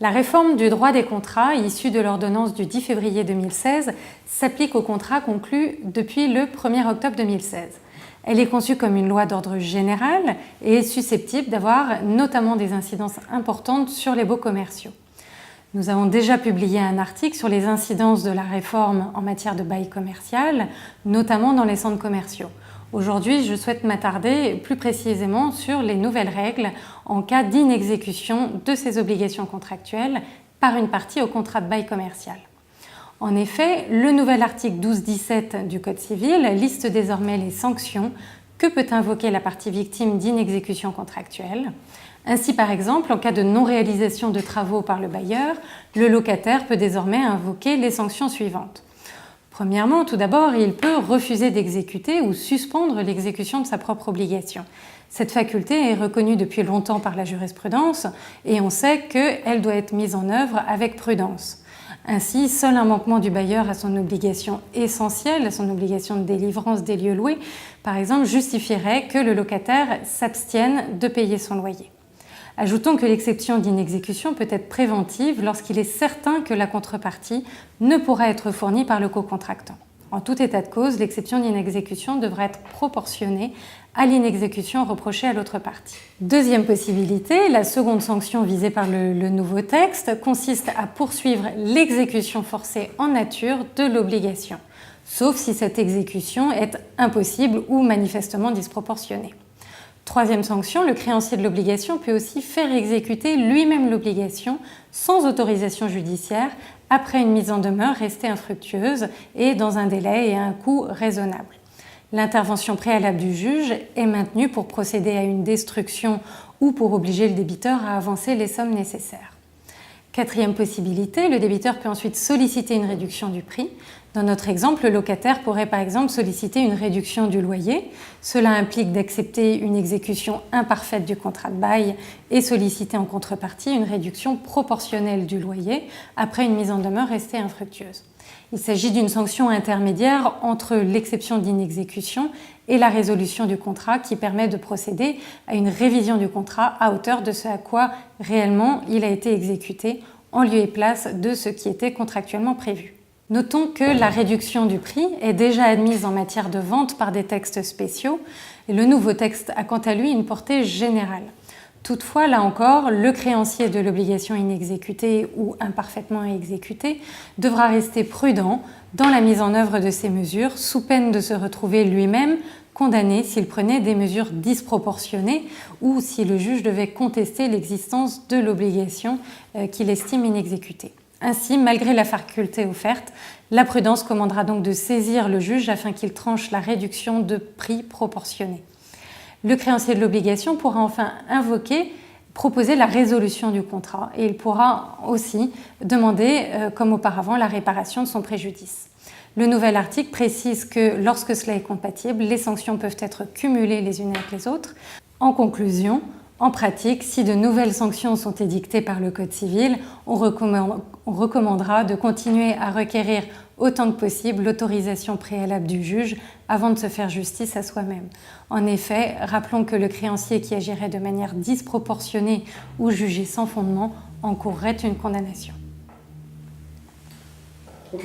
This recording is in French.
La réforme du droit des contrats, issue de l'ordonnance du 10 février 2016, s'applique aux contrats conclus depuis le 1er octobre 2016. Elle est conçue comme une loi d'ordre général et est susceptible d'avoir notamment des incidences importantes sur les baux commerciaux. Nous avons déjà publié un article sur les incidences de la réforme en matière de bail commercial, notamment dans les centres commerciaux. Aujourd'hui, je souhaite m'attarder plus précisément sur les nouvelles règles en cas d'inexécution de ces obligations contractuelles par une partie au contrat de bail commercial. En effet, le nouvel article 12-17 du Code civil liste désormais les sanctions que peut invoquer la partie victime d'inexécution contractuelle. Ainsi, par exemple, en cas de non-réalisation de travaux par le bailleur, le locataire peut désormais invoquer les sanctions suivantes. Premièrement, tout d'abord, il peut refuser d'exécuter ou suspendre l'exécution de sa propre obligation. Cette faculté est reconnue depuis longtemps par la jurisprudence et on sait qu'elle doit être mise en œuvre avec prudence. Ainsi, seul un manquement du bailleur à son obligation essentielle, à son obligation de délivrance des lieux loués, par exemple, justifierait que le locataire s'abstienne de payer son loyer. Ajoutons que l'exception d'inexécution peut être préventive lorsqu'il est certain que la contrepartie ne pourra être fournie par le co-contractant. En tout état de cause, l'exception d'inexécution devra être proportionnée à l'inexécution reprochée à l'autre partie. Deuxième possibilité, la seconde sanction visée par le nouveau texte consiste à poursuivre l'exécution forcée en nature de l'obligation, sauf si cette exécution est impossible ou manifestement disproportionnée. Troisième sanction, le créancier de l'obligation peut aussi faire exécuter lui-même l'obligation sans autorisation judiciaire après une mise en demeure restée infructueuse et dans un délai et à un coût raisonnable. L'intervention préalable du juge est maintenue pour procéder à une destruction ou pour obliger le débiteur à avancer les sommes nécessaires. Quatrième possibilité, le débiteur peut ensuite solliciter une réduction du prix. Dans notre exemple, le locataire pourrait par exemple solliciter une réduction du loyer. Cela implique d'accepter une exécution imparfaite du contrat de bail et solliciter en contrepartie une réduction proportionnelle du loyer après une mise en demeure restée infructueuse. Il s'agit d'une sanction intermédiaire entre l'exception d'inexécution et la résolution du contrat qui permet de procéder à une révision du contrat à hauteur de ce à quoi réellement il a été exécuté en lieu et place de ce qui était contractuellement prévu. Notons que la réduction du prix est déjà admise en matière de vente par des textes spéciaux et le nouveau texte a quant à lui une portée générale. Toutefois, là encore, le créancier de l'obligation inexécutée ou imparfaitement exécutée devra rester prudent dans la mise en œuvre de ces mesures, sous peine de se retrouver lui-même condamné s'il prenait des mesures disproportionnées ou si le juge devait contester l'existence de l'obligation qu'il estime inexécutée. Ainsi, malgré la faculté offerte, la prudence commandera donc de saisir le juge afin qu'il tranche la réduction de prix proportionnée. Le créancier de l'obligation pourra enfin proposer la résolution du contrat et il pourra aussi demander, comme auparavant, la réparation de son préjudice. Le nouvel article précise que lorsque cela est compatible, les sanctions peuvent être cumulées les unes avec les autres. En conclusion, en pratique, si de nouvelles sanctions sont édictées par le Code civil, on recommandera de continuer à requérir autant que possible l'autorisation préalable du juge avant de se faire justice à soi-même. En effet, rappelons que le créancier qui agirait de manière disproportionnée ou jugé sans fondement encourrait une condamnation. Ok.